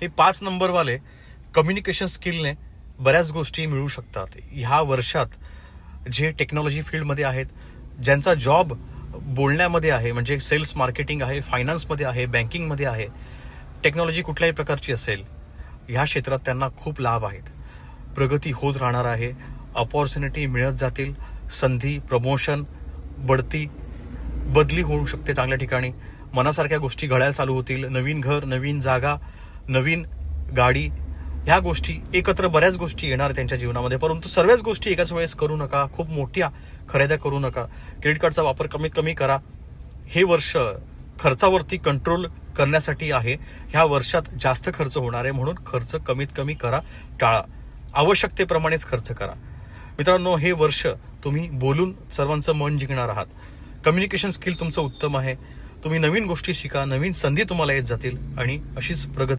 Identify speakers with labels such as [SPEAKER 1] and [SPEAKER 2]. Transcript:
[SPEAKER 1] हे 5 नंबरवाले कम्युनिकेशन स्किलने बऱ्याच गोष्टी मिळू शकतात. ह्या वर्षात जे टेक्नॉलॉजी फील्डमध्ये आहेत, ज्यांचा जॉब बोलण्यामध्ये आहे, म्हणजे सेल्स मार्केटिंग आहे, फायनान्समध्ये आहे, बँकिंगमध्ये आहे, टेक्नॉलॉजी कुठल्याही प्रकारची असेल, ह्या क्षेत्रात त्यांना खूप लाभ आहेत. प्रगती होत राहणार आहे, अपॉर्च्युनिटी मिळत जातील, संधी, प्रमोशन, बढती, बदली होऊ शकते चांगल्या ठिकाणी, मनासारख्या गोष्टी घडायला चालू होतील, नवीन घर, नवीन जागा, नवीन गाडी, ह्या गोष्टी एकत्र बऱ्याच गोष्टी येणार त्यांच्या जीवनामध्ये. परंतु सर्वच गोष्टी एकाच वेळेस करू नका, खूप मोठ्या खरेद्या करू नका, क्रेडिट कार्डचा वापर कमीत कमी करा. हे वर्ष खर्चावरती कंट्रोल करण्यासाठी आहे. ह्या वर्षात जास्त खर्च होणार आहे, म्हणून खर्च कमीत कमी करा, टाळा, आवश्यकतेप्रमाणेच खर्च करा. मित्रांनो, हे वर्ष तुम्ही बोलून सर्वांचं मन जिंकणार आहात. कम्युनिकेशन स्किल तुमचं उत्तम आहे. तुम्ही नवीन गोष्टी शिका, नवीन संधी तुम्हाला येत जातील आणि अशीच प्रगती